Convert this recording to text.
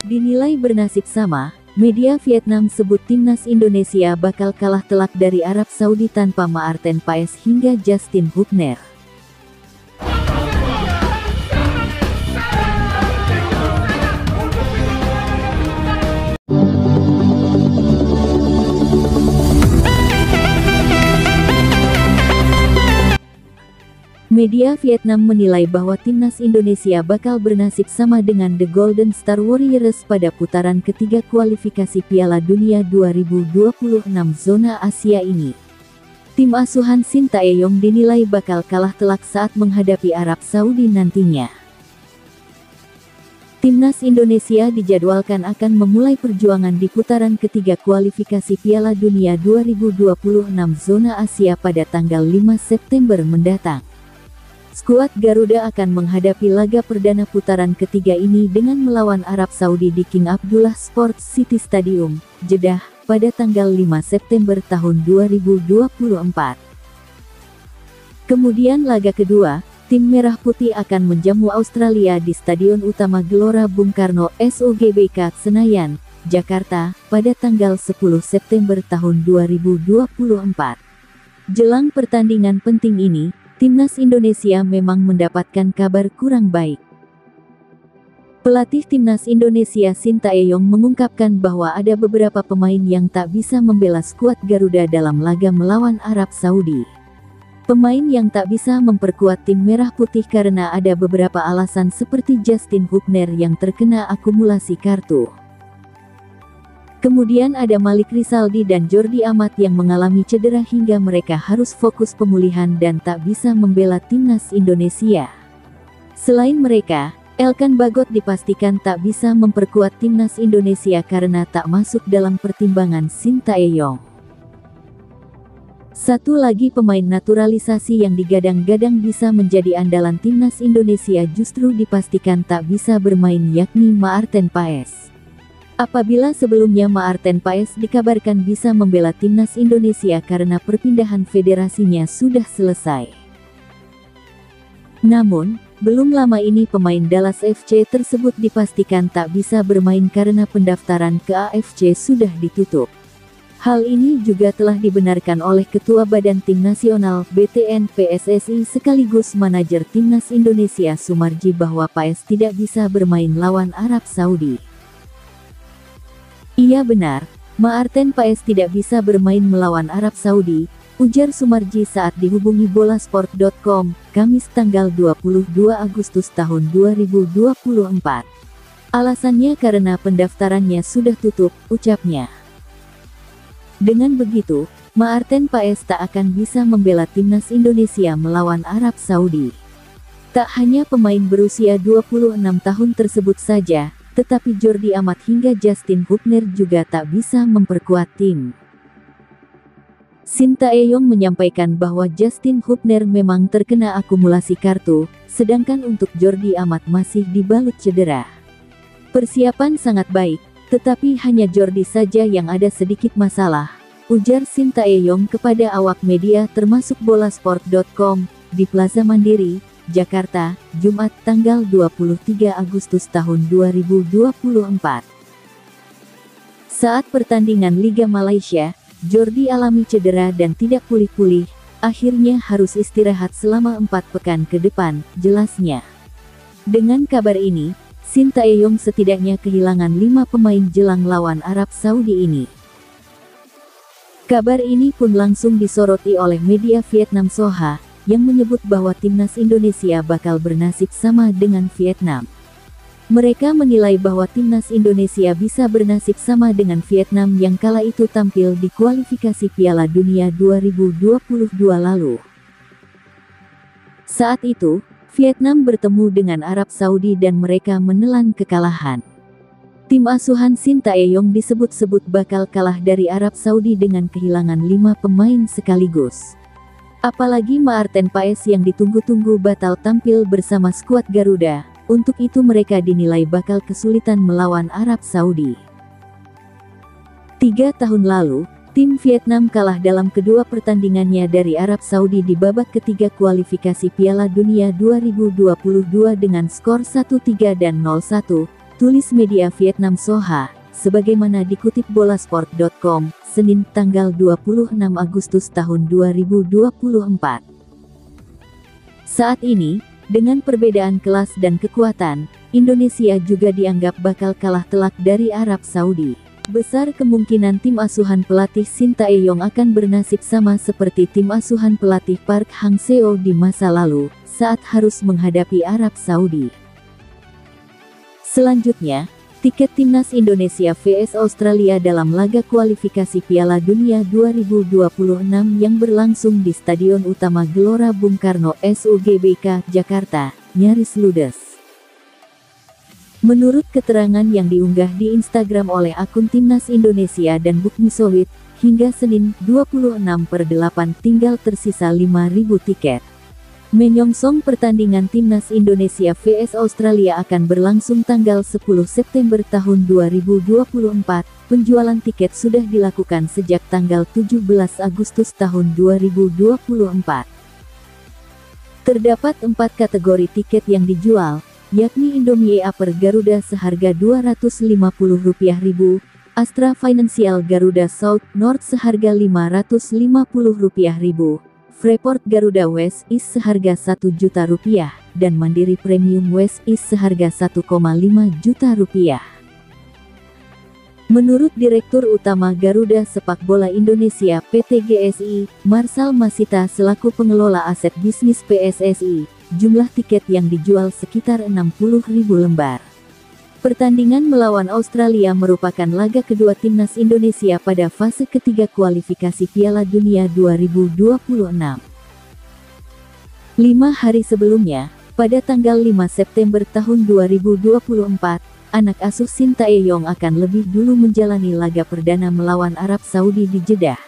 Dinilai bernasib sama, media Vietnam sebut timnas Indonesia bakal kalah telak dari Arab Saudi tanpa Maarten Paes hingga Justin Hubner. Media Vietnam menilai bahwa timnas Indonesia bakal bernasib sama dengan The Golden Star Warriors pada putaran ketiga kualifikasi Piala Dunia 2026 zona Asia ini. Tim asuhan Shin Tae-yong dinilai bakal kalah telak saat menghadapi Arab Saudi nantinya. Timnas Indonesia dijadwalkan akan memulai perjuangan di putaran ketiga kualifikasi Piala Dunia 2026 zona Asia pada tanggal 5 September mendatang. Skuad Garuda akan menghadapi laga perdana putaran ketiga ini dengan melawan Arab Saudi di King Abdullah Sports City Stadium, Jeddah, pada tanggal 5 September tahun 2024. Kemudian laga kedua, tim Merah Putih akan menjamu Australia di Stadion Utama Gelora Bung Karno SUGBK Senayan, Jakarta, pada tanggal 10 September tahun 2024. Jelang pertandingan penting ini, timnas Indonesia memang mendapatkan kabar kurang baik. Pelatih timnas Indonesia Shin Tae-yong mengungkapkan bahwa ada beberapa pemain yang tak bisa membela skuad Garuda dalam laga melawan Arab Saudi. Pemain yang tak bisa memperkuat tim Merah Putih karena ada beberapa alasan seperti Justin Hubner yang terkena akumulasi kartu. Kemudian ada Malik Rizaldi dan Jordi Amat yang mengalami cedera hingga mereka harus fokus pemulihan dan tak bisa membela timnas Indonesia. Selain mereka, Elkan Bagot dipastikan tak bisa memperkuat timnas Indonesia karena tak masuk dalam pertimbangan Shin Tae-yong. Satu lagi pemain naturalisasi yang digadang-gadang bisa menjadi andalan timnas Indonesia justru dipastikan tak bisa bermain yakni Maarten Paes. Apabila sebelumnya Maarten Paes dikabarkan bisa membela timnas Indonesia karena perpindahan federasinya sudah selesai. Namun, belum lama ini pemain Dallas FC tersebut dipastikan tak bisa bermain karena pendaftaran ke AFC sudah ditutup. Hal ini juga telah dibenarkan oleh Ketua Badan Tim Nasional (BTN) PSSI sekaligus manajer timnas Indonesia Sumarji bahwa Paes tidak bisa bermain lawan Arab Saudi. Iya benar, Maarten Paes tidak bisa bermain melawan Arab Saudi, ujar Sumarji saat dihubungi Bolasport.com, Kamis tanggal 22 Agustus tahun 2024. Alasannya karena pendaftarannya sudah tutup, ucapnya. Dengan begitu, Maarten Paes tak akan bisa membela timnas Indonesia melawan Arab Saudi. Tak hanya pemain berusia 26 tahun tersebut saja, tetapi Jordi Amat hingga Justin Hubner juga tak bisa memperkuat tim. Shin Tae-yong menyampaikan bahwa Justin Hubner memang terkena akumulasi kartu, sedangkan untuk Jordi Amat masih dibalut cedera. Persiapan sangat baik, tetapi hanya Jordi saja yang ada sedikit masalah, ujar Shin Tae-yong kepada awak media termasuk Bolasport.com, di Plaza Mandiri, Jakarta, Jumat tanggal 23 Agustus tahun 2024. Saat pertandingan Liga Malaysia, Jordi alami cedera dan tidak pulih-pulih, akhirnya harus istirahat selama 4 pekan ke depan, jelasnya. Dengan kabar ini, Shin Tae-yong setidaknya kehilangan 5 pemain jelang lawan Arab Saudi ini. Kabar ini pun langsung disoroti oleh media Vietnam Soha, yang menyebut bahwa timnas Indonesia bakal bernasib sama dengan Vietnam. Mereka menilai bahwa timnas Indonesia bisa bernasib sama dengan Vietnam yang kala itu tampil di kualifikasi Piala Dunia 2022 lalu. Saat itu, Vietnam bertemu dengan Arab Saudi dan mereka menelan kekalahan. Tim asuhan Shin Tae-yong disebut-sebut bakal kalah dari Arab Saudi dengan kehilangan 5 pemain sekaligus. Apalagi Maarten Paes yang ditunggu-tunggu batal tampil bersama skuad Garuda, untuk itu mereka dinilai bakal kesulitan melawan Arab Saudi. 3 tahun lalu, tim Vietnam kalah dalam kedua pertandingannya dari Arab Saudi di babak ketiga kualifikasi Piala Dunia 2022 dengan skor 1-3 dan 0-1, tulis media Vietnam Soha, sebagaimana dikutip bolasport.com, Senin tanggal 26 Agustus tahun 2024. Saat ini, dengan perbedaan kelas dan kekuatan, Indonesia juga dianggap bakal kalah telak dari Arab Saudi. Besar kemungkinan tim asuhan pelatih Shin Tae-yong akan bernasib sama seperti tim asuhan pelatih Park Hang-seo di masa lalu, saat harus menghadapi Arab Saudi. Selanjutnya, tiket timnas Indonesia vs Australia dalam laga kualifikasi Piala Dunia 2026 yang berlangsung di Stadion Utama Gelora Bung Karno SUGBK, Jakarta, nyaris ludes. Menurut keterangan yang diunggah di Instagram oleh akun Timnas Indonesia dan Bukmisowit, hingga Senin 26/8 tinggal tersisa 5.000 tiket. Menyongsong pertandingan Timnas Indonesia vs Australia akan berlangsung tanggal 10 September tahun 2024, penjualan tiket sudah dilakukan sejak tanggal 17 Agustus tahun 2024. Terdapat 4 kategori tiket yang dijual, yakni Indomie Upper Garuda seharga Rp250.000, Astra Financial Garuda South North seharga Rp550.000, Freeport Garuda West East seharga Rp1 juta, dan Mandiri Premium West East seharga Rp1,5 juta. Menurut Direktur Utama Garuda Sepak Bola Indonesia PT GSI, Marsal Masita selaku pengelola aset bisnis PSSI, jumlah tiket yang dijual sekitar 60.000 lembar. Pertandingan melawan Australia merupakan laga kedua timnas Indonesia pada fase ketiga kualifikasi Piala Dunia 2026. 5 hari sebelumnya, pada tanggal 5 September tahun 2024, anak asuh Shin Tae-yong akan lebih dulu menjalani laga perdana melawan Arab Saudi di Jeddah.